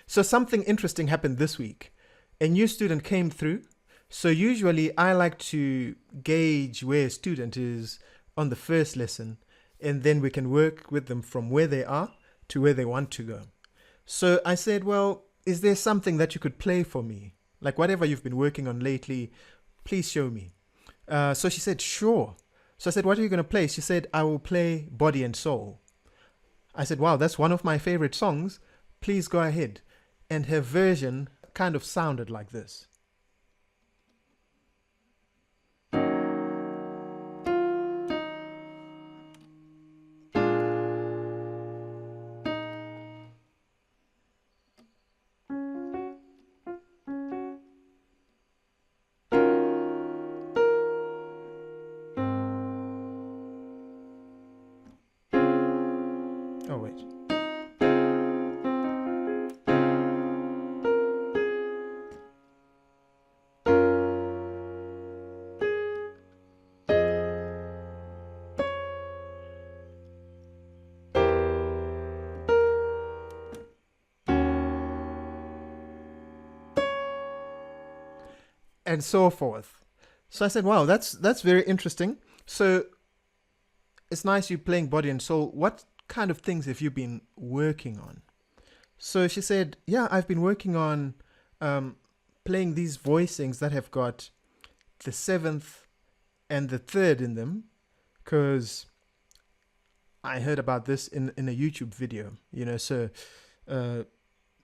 So something interesting happened this week. A new student came through. So usually I like to gauge where a student is on the first lesson, and then we can work with them from where they are to where they want to go. So I said, well, is there something that you could play for me? Like whatever you've been working on lately, please show me. So she said, sure. So I said, what are you going to play? She said, I will play Body and Soul. I said, wow, that's one of my favorite songs. Please go ahead. And her version kind of sounded like this. Oh, wait. And so forth. So I said, wow, that's very interesting. So it's nice you playing Body and Soul. What kind of things have you been working on? So she said, yeah, I've been working on playing these voicings that have got the seventh and the third in them, because I heard about this in a YouTube video, so the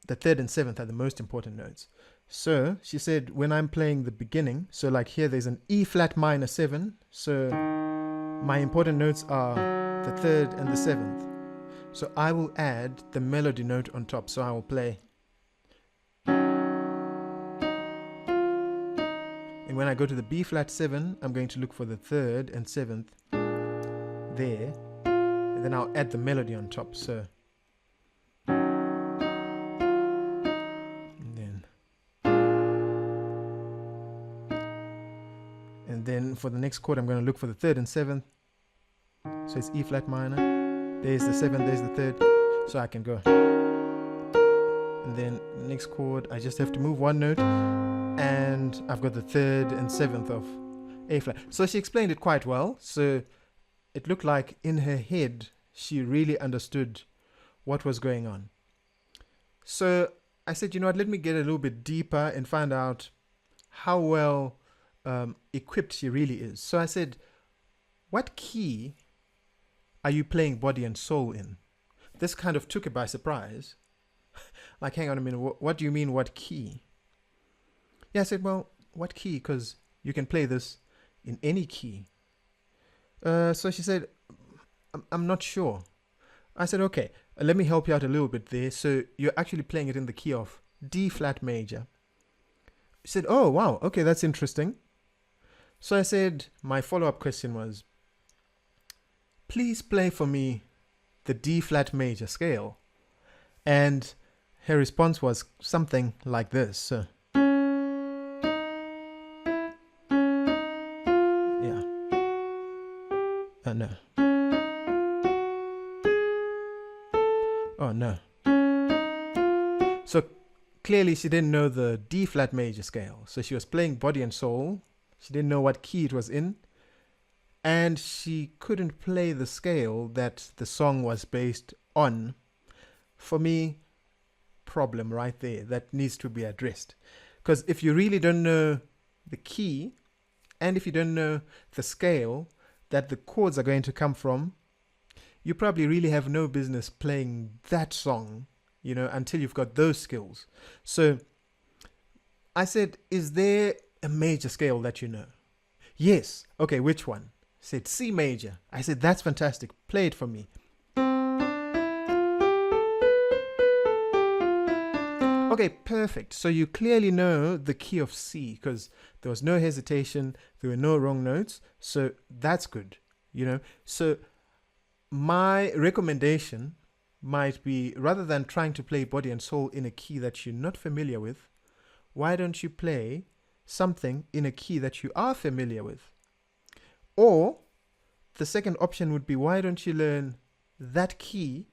third and seventh are the most important notes. So she said, when I'm playing the beginning, so like here there's an E flat minor 7, so my important notes are the third and the seventh. So I will add the melody note on top. So I will play. And when I go to the B flat 7, I'm going to look for the third and seventh there. And then I'll add the melody on top. So. And then for the next chord, I'm going to look for the third and seventh. So it's E flat minor. There's the seventh, there's the third. So I can go. And then the next chord, I just have to move one note. And I've got the third and seventh of A flat. So she explained it quite well. So it looked like in her head, she really understood what was going on. So I said, you know what, let me get a little bit deeper and find out how well equipped she really is. So I said, what key are you playing Body and Soul in? This kind of took her by surprise. Like, hang on a minute, what do you mean, what key? Yeah, I said, well, what key? Because you can play this in any key. So she said, I'm not sure. I said, okay, let me help you out a little bit there. So you're actually playing it in the key of D flat major. She said, oh, wow, okay, that's interesting. So I said, my follow-up question was, please play for me the D flat major scale. And her response was something like this. So, yeah. No. Oh, no. So clearly she didn't know the D flat major scale. So she was playing Body and Soul. She didn't know what key it was in. And she couldn't play the scale that the song was based on. For me, problem right there that needs to be addressed. Because if you really don't know the key, and if you don't know the scale that the chords are going to come from, you probably really have no business playing that song, until you've got those skills. So I said, is there a major scale that you know? Yes. Okay, which one? Said C major. I said, that's fantastic. Play it for me. Okay, perfect. So you clearly know the key of C because there was no hesitation. There were no wrong notes. So that's good, So my recommendation might be, rather than trying to play Body and Soul in a key that you're not familiar with, why don't you play something in a key that you are familiar with? Or the second option would be, why don't you learn that key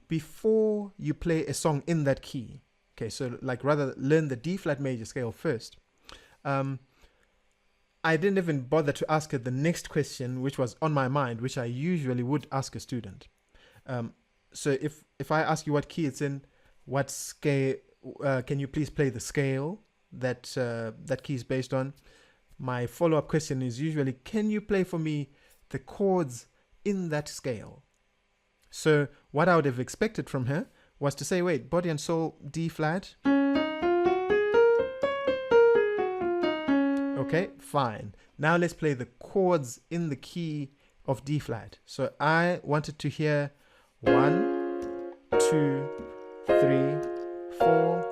before you play a song in that key? Okay, so like rather learn the D flat major scale first. I didn't even bother to ask her the next question, which was on my mind, which I usually would ask a student. So if I ask you what key it's in, what scale, can you please play the scale that that key is based on? My follow-up question is usually, can you play for me the chords in that scale? So what I would have expected from her was to say, wait, body and soul, D flat. Okay, fine. Now let's play the chords in the key of D flat. So I wanted to hear 1, 2, 3, 4,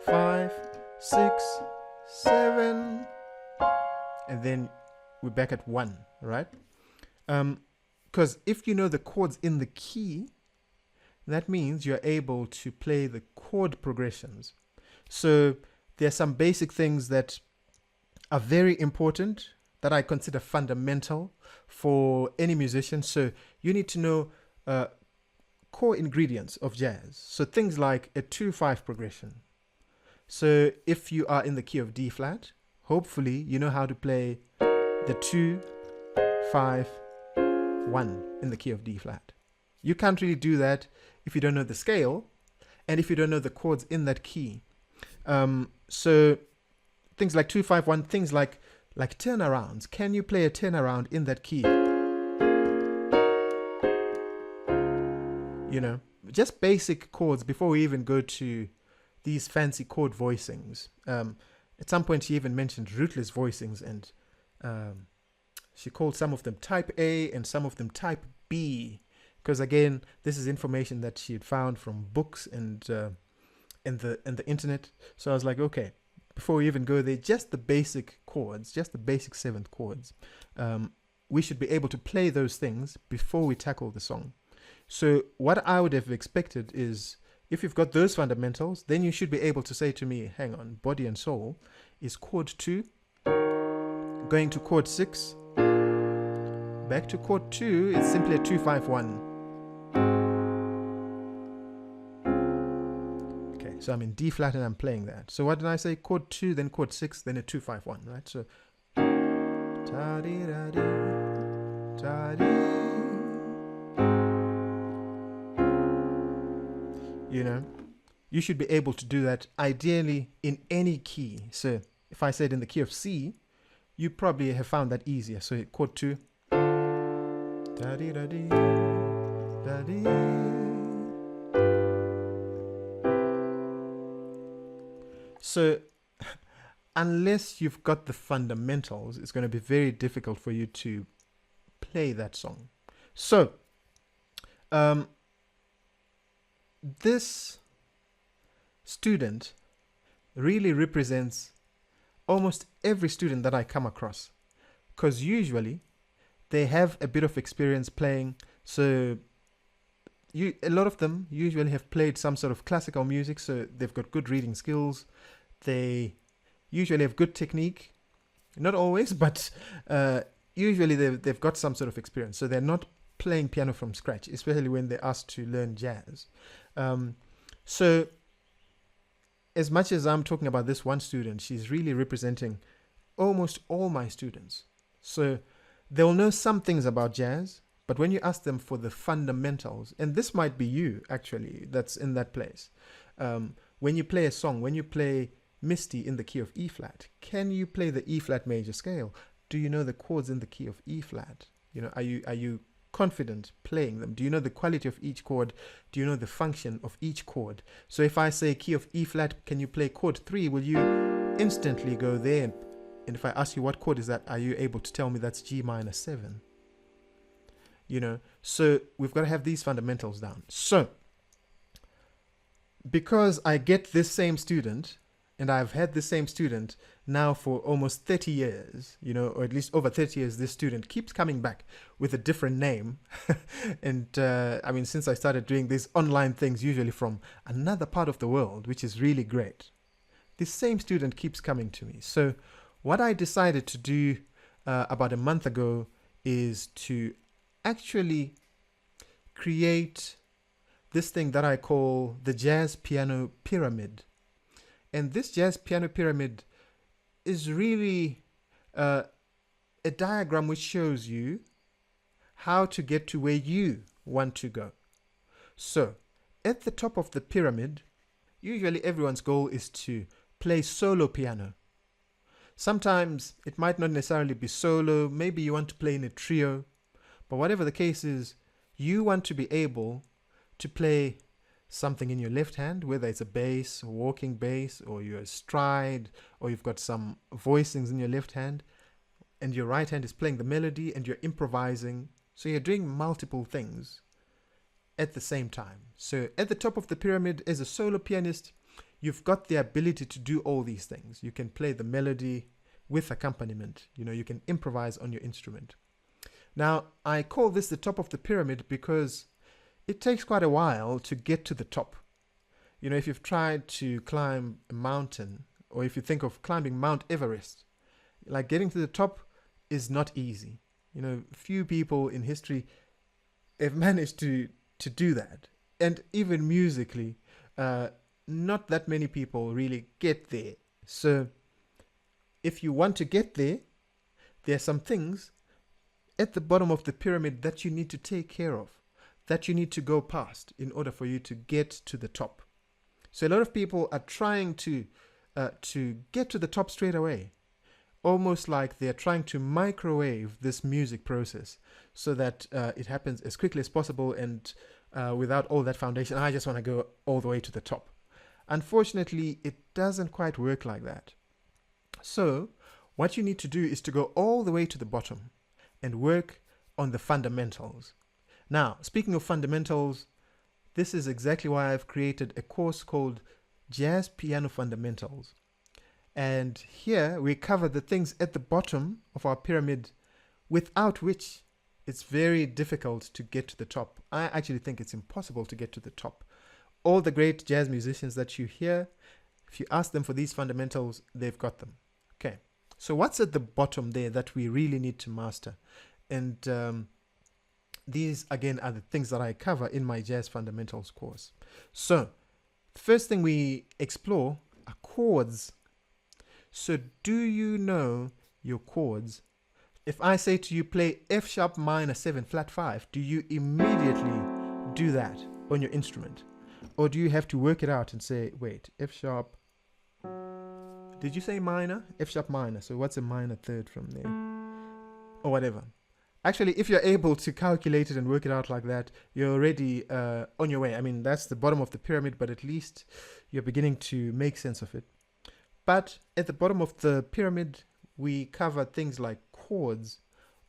5, 6, 7, and then we're back at 1, right? Because if you know the chords in the key, that means you're able to play the chord progressions. So there are some basic things that are very important, that I consider fundamental for any musician. So you need to know core ingredients of jazz. So things like a 2-5 progression. So if you are in the key of D flat, hopefully you know how to play the 2, 5, 1 in the key of D flat. You can't really do that if you don't know the scale and if you don't know the chords in that key. So things like 2, 5, 1, things like turnarounds. Can you play a turnaround in that key? You know, just basic chords before we even go to these fancy chord voicings. At some point, she even mentioned rootless voicings, and she called some of them type A and some of them type B. Because again, this is information that she had found from books and the internet. So I was like, okay, before we even go there, just the basic chords, just the basic 7th chords. We should be able to play those things before we tackle the song. So what I would have expected is, if you've got those fundamentals, then you should be able to say to me, hang on, body and soul is chord 2, going to chord 6, back to chord 2, it's simply a 2, 5, 1. Okay, so I'm in D flat and I'm playing that. So what did I say? Chord 2, then chord 6, then a 2, 5, 1, right? So ta-dee-da-dee, ta-dee. You know, you should be able to do that ideally in any key. So if I said in the key of C, you probably have found that easier. So chord 2, da-dee-da-dee, da-dee. So unless you've got the fundamentals, it's going to be very difficult for you to play that song. So this student really represents almost every student that I come across, because usually they have a bit of experience playing. So a lot of them usually have played some sort of classical music, so they've got good reading skills. They usually have good technique, not always, but usually they've got some sort of experience. So they're not playing piano from scratch, especially when they're asked to learn jazz. So as much as I'm talking about this one student, she's really representing almost all my students. So they'll know some things about jazz, but when you ask them for the fundamentals, and this might be you actually that's in that place, when you play a song, when you play Misty in the key of E flat, can you play the E flat major scale? Do you know the chords in the key of E flat? You know, are you confident playing them? Do you know the quality of each chord? Do you know the function of each chord? So if I say key of E flat, can you play chord 3? Will you instantly go there? And if I ask you what chord is that, are you able to tell me that's G minor 7? You know, so we've got to have these fundamentals down. So because I get this same student, and I've had the same student now for almost 30 years, you know, or at least over 30 years, this student keeps coming back with a different name. And I mean, since I started doing these online things, usually from another part of the world, which is really great, this same student keeps coming to me. So what I decided to do about a month ago is to actually create this thing that I call the Jazz Piano Pyramid. And this jazz piano pyramid is really a diagram which shows you how to get to where you want to go. So, at the top of the pyramid, usually everyone's goal is to play solo piano. Sometimes it might not necessarily be solo, maybe you want to play in a trio, but whatever the case is, you want to be able to play something in your left hand, whether it's a bass, a walking bass, or you're a stride, or you've got some voicings in your left hand, and your right hand is playing the melody and you're improvising. So you're doing multiple things at the same time. So at the top of the pyramid, as a solo pianist, you've got the ability to do all these things. You can play the melody with accompaniment. You can improvise on your instrument. Now, I call this the top of the pyramid because it takes quite a while to get to the top. If you've tried to climb a mountain, or if you think of climbing Mount Everest, like getting to the top is not easy. Few people in history have managed to do that. And even musically, not that many people really get there. So if you want to get there, there are some things at the bottom of the pyramid that you need to take care of, that you need to go past in order for you to get to the top. So a lot of people are trying to get to the top straight away, almost like they're trying to microwave this music process so that it happens as quickly as possible and without all that foundation. I just want to go all the way to the top. Unfortunately, it doesn't quite work like that. So what you need to do is to go all the way to the bottom and work on the fundamentals. Now, speaking of fundamentals, this is exactly why I've created a course called Jazz Piano Fundamentals. And here we cover the things at the bottom of our pyramid without which it's very difficult to get to the top. I actually think it's impossible to get to the top. All the great jazz musicians that you hear, if you ask them for these fundamentals, they've got them. Okay, so what's at the bottom there that we really need to master? And these, again, are the things that I cover in my Jazz Fundamentals course. So, first thing we explore are chords. So, do you know your chords? If I say to you, play F sharp minor 7 flat 5, do you immediately do that on your instrument? Or do you have to work it out and say, wait, F sharp, did you say minor? F sharp minor, so what's a minor third from there? Or whatever. Actually, if you're able to calculate it and work it out like that, you're already on your way. I mean, that's the bottom of the pyramid, but at least you're beginning to make sense of it. But at the bottom of the pyramid, we cover things like chords,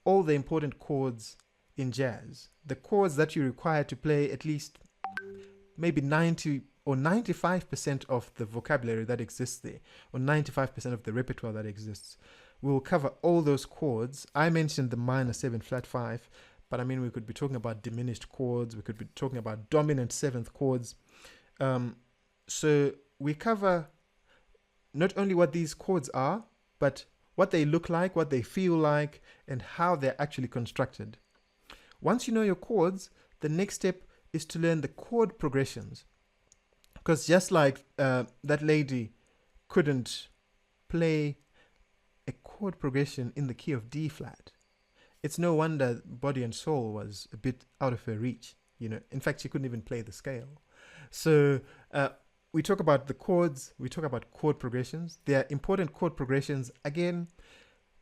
all the important chords in jazz. The chords that you require to play at least maybe 90 or 95% of the vocabulary that exists there, or 95% of the repertoire that exists. We'll cover all those chords. I mentioned the minor 7 flat 5, but I mean, we could be talking about diminished chords. We could be talking about dominant 7th chords. So we cover not only what these chords are, but what they look like, what they feel like, and how they're actually constructed. Once you know your chords, the next step is to learn the chord progressions. Because just like that lady couldn't play a chord progression in the key of D flat, it's no wonder Body and Soul was a bit out of her reach. In fact, she couldn't even play the scale. So we talk about the chords, we talk about chord progressions. They are important chord progressions. Again,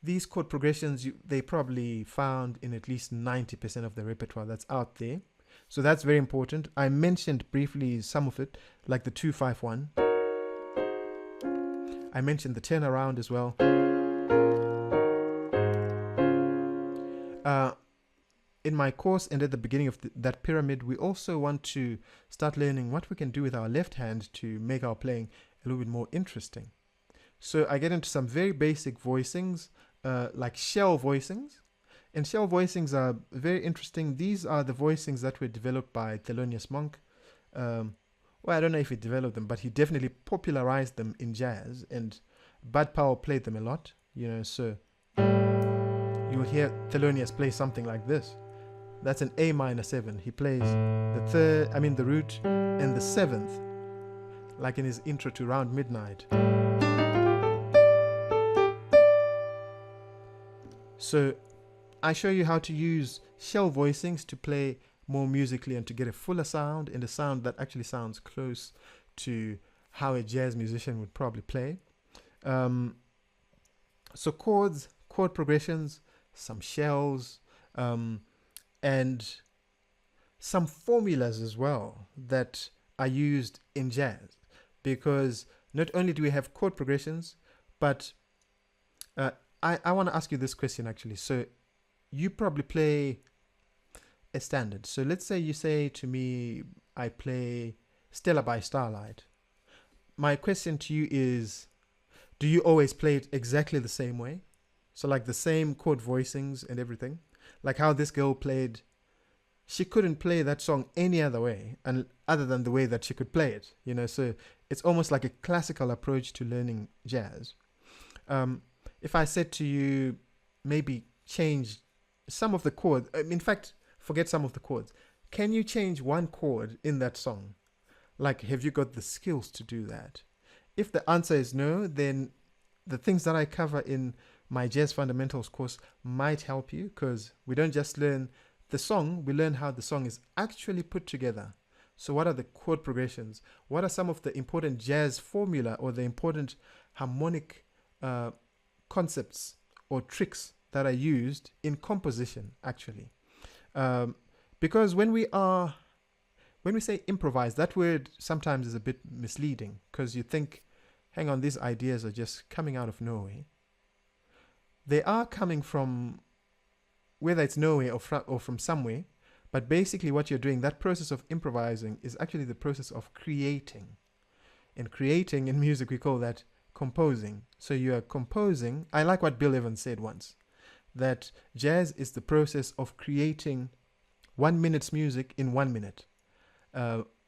these chord progressions, they probably found in at least 90% of the repertoire that's out there. So that's very important. I mentioned briefly some of it, like the 2-5-1. I mentioned the turnaround as well. In my course and at the beginning of that pyramid, we also want to start learning what we can do with our left hand to make our playing a little bit more interesting. So I get into some very basic voicings, like shell voicings. And shell voicings are very interesting. These are the voicings that were developed by Thelonious Monk. Well, I don't know if he developed them, but he definitely popularized them in jazz. And Bud Powell played them a lot, so you'll hear Thelonious play something like this. That's an A minor 7. He plays the root and the 7th. like in his intro to Round Midnight. So I show you how to use shell voicings to play more musically and to get a fuller sound, and a sound that actually sounds close to how a jazz musician would probably play. So chords, chord progressions, some shells, and some formulas as well that are used in jazz, because not only do we have chord progressions, but I want to ask you this question actually. So you probably play a standard. So let's say you say to me, I play Stella by Starlight. My question to you is, do you always play it exactly the same way? So like the same chord voicings and everything? Like how this girl played, she couldn't play that song any other way, and other than the way that she could play it, you know. So it's almost like a classical approach to learning jazz. If I said to you, maybe change some of the chords, in fact, forget some of the chords. Can you change one chord in that song? Like, have you got the skills to do that? If the answer is no, then the things that I cover in my Jazz Fundamentals course might help you, because we don't just learn the song, we learn how the song is actually put together. So what are the chord progressions? What are some of the important jazz formula or the important harmonic concepts or tricks that are used in composition actually? Because when we say improvise, that word sometimes is a bit misleading, because you think, hang on, these ideas are just coming out of nowhere. They are coming from, whether it's nowhere or from somewhere, but basically what you're doing, that process of improvising, is actually the process of creating. And creating in music, we call that composing. So you are composing. I like what Bill Evans said once, that jazz is the process of creating 1 minute's music in 1 minute.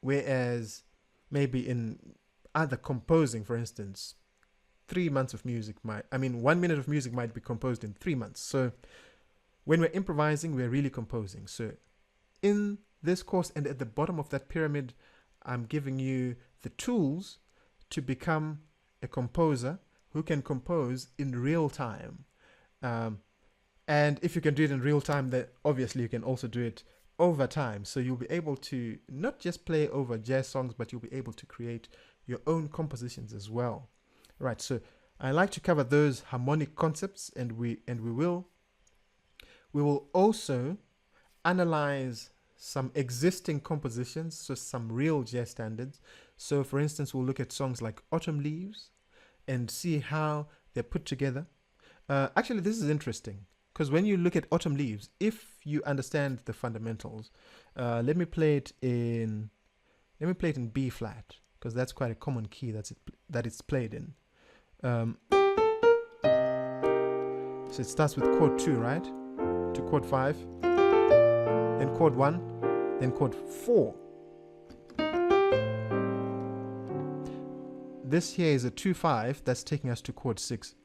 Whereas maybe in other composing, for instance, 3 months of music 1 minute of music might be composed in 3 months. So when we're improvising, we're really composing. So in this course and at the bottom of that pyramid, I'm giving you the tools to become a composer who can compose in real time. And if you can do it in real time, then obviously you can also do it over time. So you'll be able to not just play over jazz songs, but you'll be able to create your own compositions as well. Right, so I like to cover those harmonic concepts, and we will also analyze some existing compositions, so some real jazz standards. So for instance, we'll look at songs like Autumn Leaves and see how they're put together. Actually, this is interesting, because when you look at Autumn Leaves, if you understand the fundamentals, let me play it in B flat, because that's quite a common key that it's played in. So it starts with chord 2, right, to chord 5, then chord 1, then chord 4. This here is a 2-5 that's taking us to chord 6.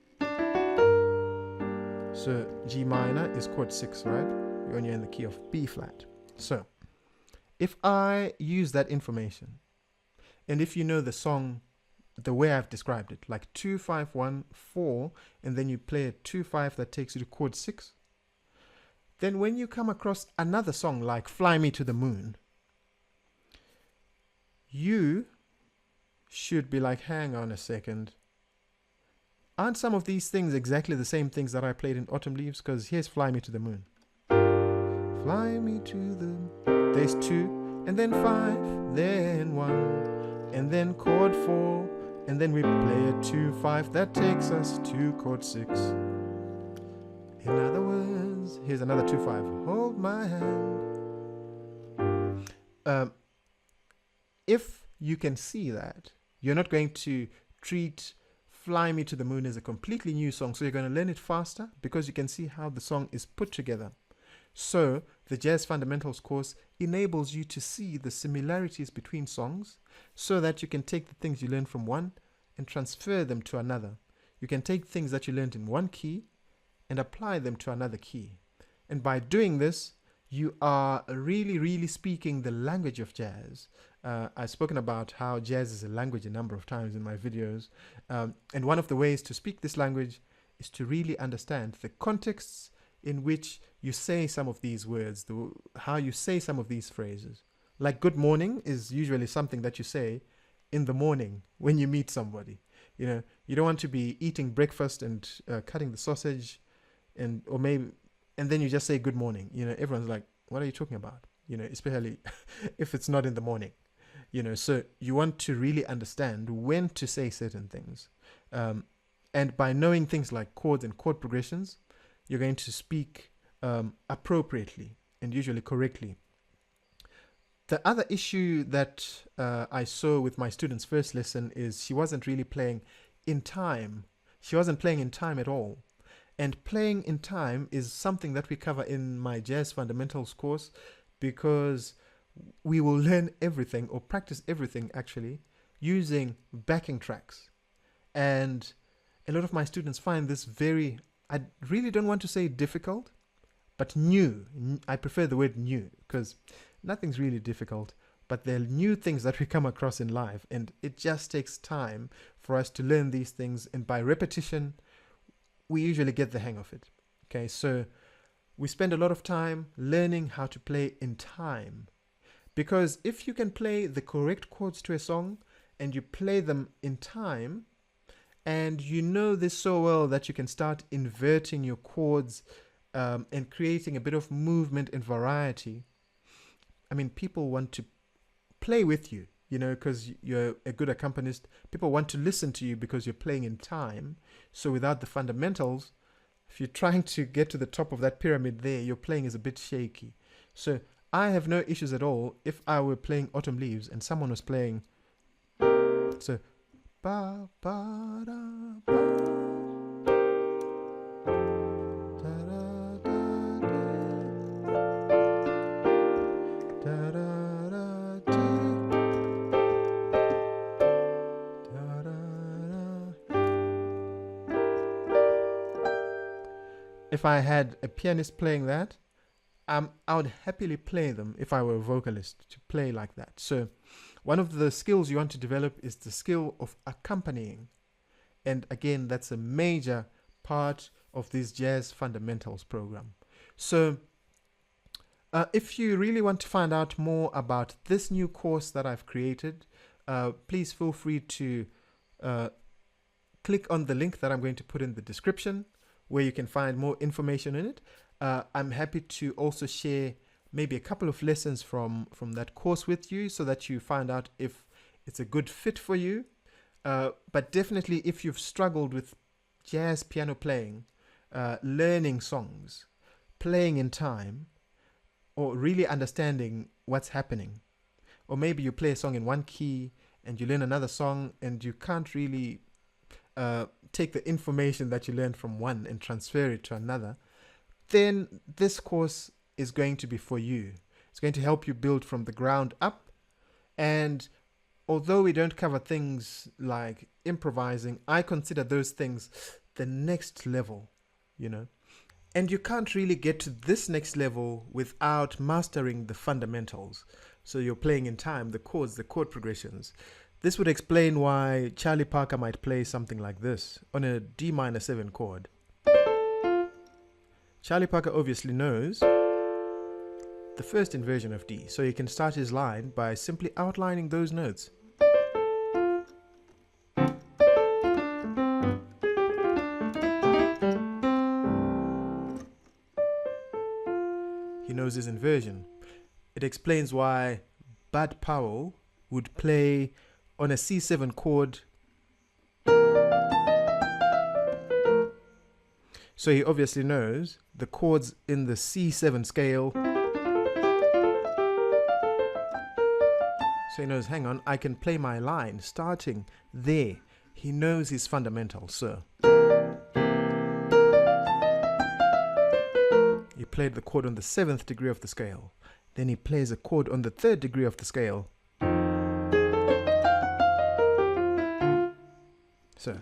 So G minor is chord 6, right, when you're in the key of B flat. So if I use that information, and if you know the song the way I've described it, like 2, 5, 1, 4, and then you play a 2-5 that takes you to chord 6, then when you come across another song like Fly Me to the Moon, you should be like, hang on a second, aren't some of these things exactly the same things that I played in Autumn Leaves? Because here's Fly Me to the Moon. Fly me to the... There's 2, and then 5, then 1, and then chord 4, and then we play a 2-5 that takes us to chord 6. In other words, here's another 2-5. Hold my hand. If you can see that, you're not going to treat Fly Me to the Moon as a completely new song. So you're going to learn it faster, because you can see how the song is put together. So the Jazz Fundamentals course enables you to see the similarities between songs, so that you can take the things you learn from one and transfer them to another. You can take things that you learned in one key and apply them to another key. And by doing this, you are really, really speaking the language of jazz. I've spoken about how jazz is a language a number of times in my videos. And one of the ways to speak this language is to really understand the contexts in which you say some of these words, how you say some of these phrases. Like good morning is usually something that you say in the morning when you meet somebody. You know, you don't want to be eating breakfast and cutting the sausage and then you just say good morning. You know, everyone's like, what are you talking about? You know, especially if it's not in the morning. You know, so you want to really understand when to say certain things. And by knowing things like chords and chord progressions, you're going to speak appropriately and usually correctly. The other issue that I saw with my student's first lesson is she wasn't really playing in time. She wasn't playing in time at all. And playing in time is something that we cover in my Jazz Fundamentals course, because we will learn everything or practice everything actually using backing tracks. And a lot of my students find this very, I really don't want to say difficult, but new. I prefer the word new because nothing's really difficult, but they're new things that we come across in life, and it just takes time for us to learn these things, and by repetition we usually get the hang of it. Okay, so we spend a lot of time learning how to play in time, because if you can play the correct chords to a song and you play them in time, and you know this so well that you can start inverting your chords and creating a bit of movement and variety. I mean, people want to play with you, you know, because you're a good accompanist. People want to listen to you because you're playing in time. So without the fundamentals, if you're trying to get to the top of that pyramid there, your playing is a bit shaky. So I have no issues at all if I were playing Autumn Leaves and someone was playing, so ba ba da ba, da da da da, da da da da, da da da. If I had a pianist playing that, I would happily play them if I were a vocalist to play like that. So one of the skills you want to develop is the skill of accompanying. And again, that's a major part of this Jazz Fundamentals program. So if you really want to find out more about this new course that I've created, please feel free to click on the link that I'm going to put in the description, where you can find more information in it. I'm happy to also share maybe a couple of lessons from that course with you, so that you find out if it's a good fit for you. But definitely, if you've struggled with jazz piano playing, learning songs, playing in time, or really understanding what's happening, or maybe you play a song in one key and you learn another song and you can't really take the information that you learned from one and transfer it to another, then this course is going to be for you. It's going to help you build from the ground up. And although we don't cover things like improvising, I consider those things the next level, you know. And you can't really get to this next level without mastering the fundamentals. So you're playing in time, the chords, the chord progressions. This would explain why Charlie Parker might play something like this on a D minor 7 chord. Charlie Parker obviously knows the first inversion of D, so he can start his line by simply outlining those notes. He knows his inversion. It explains why Bud Powell would play on a C7 chord. So he obviously knows the chords in the C7 scale. So he knows, hang on, I can play my line starting there. He knows his fundamentals, so. He played the chord on the 7th degree of the scale. Then he plays a chord on the 3rd degree of the scale. So.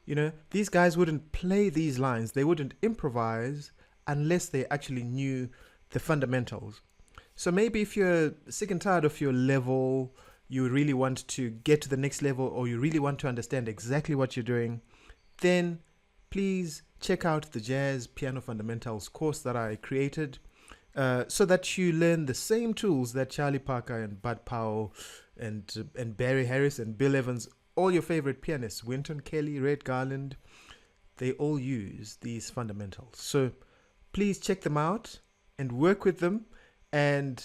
You You know, these guys wouldn't play these lines, they wouldn't improvise unless they actually knew the fundamentals. So maybe if you're sick and tired of your level, you really want to get to the next level, or you really want to understand exactly what you're doing, then please check out the Jazz Piano Fundamentals course that I created, so that you learn the same tools that Charlie Parker and Bud Powell and Barry Harris and Bill Evans, all your favorite pianists, Wynton Kelly, Red Garland, they all use these fundamentals. So please check them out and work with them. And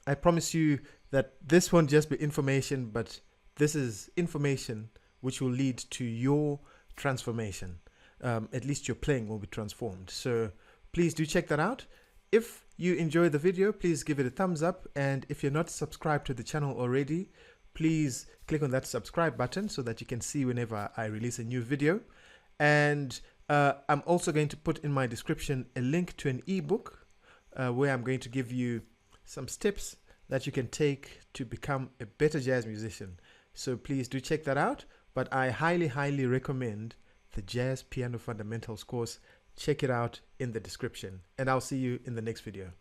I promise you that this won't just be information, but this is information which will lead to your transformation. At least your playing will be transformed. So please do check that out. If you enjoy the video, please give it a thumbs up. And if you're not subscribed to the channel already, please click on that subscribe button so that you can see whenever I release a new video. And I'm also going to put in my description a link to an ebook where I'm going to give you some steps that you can take to become a better jazz musician. So please do check that out. But I highly recommend the Jazz Piano Fundamentals course. Check it out in the description, and I'll see you in the next video.